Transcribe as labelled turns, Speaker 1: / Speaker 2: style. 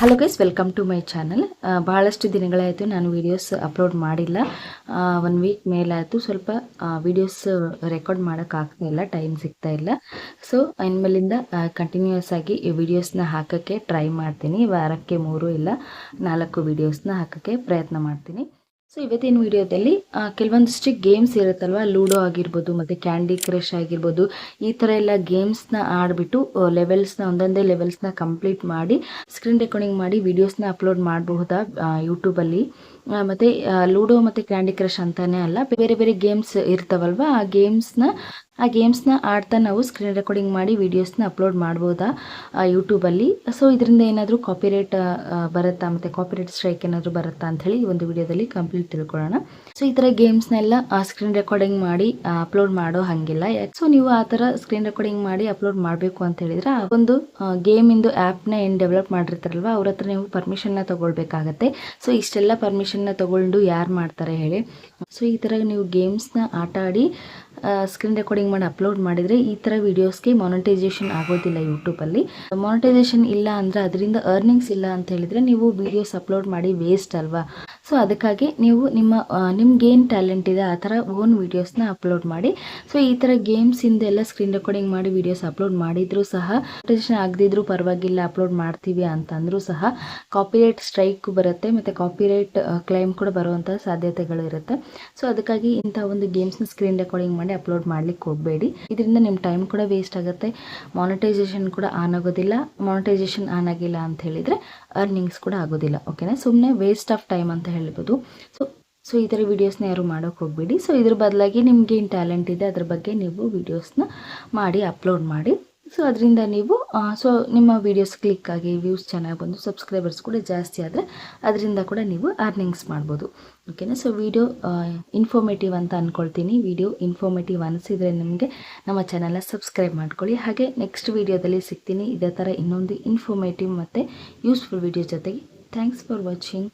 Speaker 1: Hello guys, welcome to my channel. ಭಾಳಷ್ಟು ದಿನಗಳಾಯಿತು ನಾನು ವೀಡಿಯೋಸ್ ಅಪ್ಲೋಡ್ ಮಾಡಿಲ್ಲ. 1 ವೀಕ್ ಮೇಲಾಯಿತು. ಸ್ವಲ್ಪ ವೀಡಿಯೋಸ್ ರೆಕಾರ್ಡ್ ಮಾಡೋಕ್ಕಾಗ್ತಾ ಇಲ್ಲ, ಟೈಮ್ ಸಿಗ್ತಾ ಇಲ್ಲ. ಸೊ ಇನ್ಮೇಲಿಂದ ಕಂಟಿನ್ಯೂಯಸ್ ಆಗಿ ಈ ವಿಡಿಯೋಸ್ನ ಹಾಕೋಕ್ಕೆ ಟ್ರೈ ಮಾಡ್ತೀನಿ. ವಾರಕ್ಕೆ 3 ಇಲ್ಲ 4 ವೀಡಿಯೋಸ್ನ ಹಾಕೋಕ್ಕೆ ಪ್ರಯತ್ನ ಮಾಡ್ತೀನಿ. ಸೊ ಇವತ್ತಿನ ವಿಡಿಯೋದಲ್ಲಿ ಕೆಲವೊಂದಿಷ್ಟು ಗೇಮ್ಸ್ ಇರುತ್ತಲ್ವ, ಲೂಡೋ ಆಗಿರ್ಬೋದು ಮತ್ತು ಕ್ಯಾಂಡಿ ಕ್ರಶ್ ಆಗಿರ್ಬೋದು, ಈ ಥರ ಎಲ್ಲ ಗೇಮ್ಸ್ನ ಆಡಿಬಿಟ್ಟು ಒಂದೊಂದೇ ಲೆವೆಲ್ಸ್ನ ಕಂಪ್ಲೀಟ್ ಮಾಡಿ ಸ್ಕ್ರೀನ್ ರೆಕಾರ್ಡಿಂಗ್ ಮಾಡಿ ವೀಡಿಯೋಸ್ನ ಅಪ್ಲೋಡ್ ಮಾಡಬಹುದಾ ಯೂಟ್ಯೂಬಲ್ಲಿ. ಮತ್ತು ಲೂಡೋ ಮತ್ತು ಕ್ಯಾಂಡಿ ಕ್ರಶ್ ಅಂತಾನೆ ಅಲ್ಲ, ಬೇರೆ ಬೇರೆ ಗೇಮ್ಸ್ ಇರ್ತಾವಲ್ವ, ಆ ಗೇಮ್ಸ್ನ ಆಡ್ತಾ ನಾವು ಸ್ಕ್ರೀನ್ ರೆಕಾರ್ಡಿಂಗ್ ಮಾಡಿ ವೀಡಿಯೋಸ್ನ ಅಪ್ಲೋಡ್ ಮಾಡ್ಬೋದಾ ಯೂಟ್ಯೂಬಲ್ಲಿ. ಸೊ ಇದರಿಂದ ಏನಾದರೂ ಕಾಪಿರೈಟ್ ಬರುತ್ತಾ ಮತ್ತು ಕಾಪಿರೈಟ್ ಸ್ಟ್ರೈಕ್ ಏನಾದರೂ ಬರುತ್ತಾ ಅಂತ ಹೇಳಿ ಈ ಒಂದು ವಿಡಿಯೋದಲ್ಲಿ ಕಂಪ್ಲೀಟ್ ತಿಳ್ಕೊಳ್ಳೋಣ. ಸೊ ಈ ಥರ ಗೇಮ್ಸ್ನೆಲ್ಲ ಸ್ಕ್ರೀನ್ ರೆಕಾರ್ಡಿಂಗ್ ಮಾಡಿ ಅಪ್ಲೋಡ್ ಮಾಡೋ ಹಾಗಿಲ್ಲ. ಸೊ ನೀವು ಆ ಥರ ಸ್ಕ್ರೀನ್ ರೆಕಾರ್ಡಿಂಗ್ ಮಾಡಿ ಅಪ್ಲೋಡ್ ಮಾಡಬೇಕು ಅಂತ ಹೇಳಿದ್ರೆ ಆ ಒಂದು ಗೇಮಿಂದು ಆ್ಯಪ್ನ ಏನು ಡೆವಲಪ್ ಮಾಡಿರ್ತಾರಲ್ವ ಅವ್ರ ಹತ್ರ ನೀವು ಪರ್ಮಿಷನ್ನ ತೊಗೊಳ್ಬೇಕಾಗತ್ತೆ. ಸೊ ಇಷ್ಟೆಲ್ಲ ಪರ್ಮಿಷನ್ನ ತೊಗೊಂಡು ಯಾರು ಮಾಡ್ತಾರೆ ಹೇಳಿ. ಸೊ ಈ ಥರ ನೀವು ಗೇಮ್ಸ್ನ ಆಟ ಆಡಿ ಸ್ಕ್ರೀನ್ ರೆಕಾರ್ಡಿಂಗ್ ಮಾಡಿ ಅಪ್ಲೋಡ್ ಮಾಡಿದರೆ ಈ ಥರ ವೀಡಿಯೋಸ್ಗೆ ಮಾನಿಟೈಸೇಷನ್ ಆಗೋದಿಲ್ಲ ಯೂಟ್ಯೂಬಲ್ಲಿ. ಮಾನಿಟೈಸೇಷನ್ ಇಲ್ಲ ಅಂದರೆ ಅದರಿಂದ ಅರ್ನಿಂಗ್ಸ್ ಇಲ್ಲ ಅಂತ ಹೇಳಿದರೆ ನೀವು ವೀಡಿಯೋಸ್ ಅಪ್ಲೋಡ್ ಮಾಡಿ ವೇಸ್ಟ್ ಅಲ್ವಾ. ಸೊ ಅದಕ್ಕಾಗಿ ನೀವು ನಿಮ್ಗೇನು ಟ್ಯಾಲೆಂಟ್ ಇದೆ ಆ ಥರ ಓನ್ ವೀಡಿಯೋಸ್ನ ಅಪ್ಲೋಡ್ ಮಾಡಿ. ಸೊ ಈ ಥರ ಗೇಮ್ಸಿಂದೆಲ್ಲ ಸ್ಕ್ರೀನ್ ರೆಕಾರ್ಡಿಂಗ್ ಮಾಡಿ ವೀಡಿಯೋಸ್ ಅಪ್ಲೋಡ್ ಮಾಡಿದರೂ ಸಹ ಮಾನಿಟೈಸೇಷನ್ ಆಗದಿದ್ರೂ ಪರವಾಗಿಲ್ಲ, ಅಪ್ಲೋಡ್ ಮಾಡ್ತೀವಿ ಅಂತಂದರೂ ಸಹ ಕಾಪಿರೈಟ್ ಸ್ಟ್ರೈಕ್ ಬರುತ್ತೆ ಮತ್ತು ಕಾಪಿರೈಟ್ ಕ್ಲೈಮ್ ಕೂಡ ಬರುವಂಥ ಸಾಧ್ಯತೆಗಳು ಇರುತ್ತೆ. ಸೊ ಅದಕ್ಕಾಗಿ ಇಂಥ ಒಂದು ಗೇಮ್ಸ್ನ ಸ್ಕ್ರೀನ್ ರೆಕಾರ್ಡಿಂಗ್ ಮಾಡಿ ಅಪ್ಲೋಡ್ ಮಾಡ್ಲಿಕ್ಕೆ ಹೋಗಬೇಡಿ. ಇದರಿಂದ ನಿಮ್ಮ ಟೈಮ್ ಕೂಡ ವೇಸ್ಟ್ ಆಗುತ್ತೆ, ಮಾನಿಟೈಸೇಷನ್ ಕೂಡ ಆನ್ ಆಗೋದಿಲ್ಲ. ಮಾನಿಟೈಸೇಷನ್ ಆನ್ ಆಗಿಲ್ಲ ಅಂತ ಹೇಳಿದರೆ ಅರ್ನಿಂಗ್ಸ್ ಕೂಡ ಆಗೋದಿಲ್ಲ. ಓಕೆನಾ, ಸುಮ್ಮನೆ ವೇಸ್ಟ್ ಆಫ್ ಟೈಮ್ ಅಂತ ಹೇಳ್ಬೋದು. ಸೊ ಈ ಥರ ವೀಡಿಯೋಸ್ನ ಯಾರು ಮಾಡೋಕ್ಕೆ ಹೋಗಬೇಡಿ. ಸೊ ಇದ್ರ ಬದಲಾಗಿ ನಿಮ್ಗೇನು ಟ್ಯಾಲೆಂಟ್ ಇದೆ ಅದ್ರ ಬಗ್ಗೆ ನೀವು ವೀಡಿಯೋಸ್ನ ಮಾಡಿ ಅಪ್ಲೋಡ್ ಮಾಡಿ. ಸೊ ಅದರಿಂದ ನೀವು ನಿಮ್ಮ ವೀಡಿಯೋಸ್ ಕ್ಲಿಕ್ ಆಗಿ ವ್ಯೂಸ್ ಚೆನ್ನಾಗಿ ಬಂದು ಸಬ್ಸ್ಕ್ರೈಬರ್ಸ್ ಕೂಡ ಜಾಸ್ತಿ ಆದರೆ ಅದರಿಂದ ಕೂಡ ನೀವು ಅರ್ನಿಂಗ್ಸ್ ಮಾಡ್ಬೋದು. ಓಕೆನಾ, ಸೊ ವಿಡಿಯೋ ಇನ್ಫಾರ್ಮೇಟಿವ್ ಅಂತ ಅಂದ್ಕೊಳ್ತೀನಿ. ವಿಡಿಯೋ ಇನ್ಫಾರ್ಮೇಟಿವ್ ಅನಿಸಿದರೆ ನಿಮಗೆ ನಮ್ಮ ಚಾನಲ್ನ ಸಬ್ಸ್ಕ್ರೈಬ್ ಮಾಡ್ಕೊಳ್ಳಿ. ಹಾಗೆ ನೆಕ್ಸ್ಟ್ ವಿಡಿಯೋದಲ್ಲಿ ಸಿಗ್ತೀನಿ ಇದೇ ಥರ ಇನ್ನೊಂದು ಇನ್ಫಾರ್ಮೇಟಿವ್ ಮತ್ತು ಯೂಸ್ಫುಲ್ ವಿಡಿಯೋ ಜೊತೆಗೆ. Thanks for watching.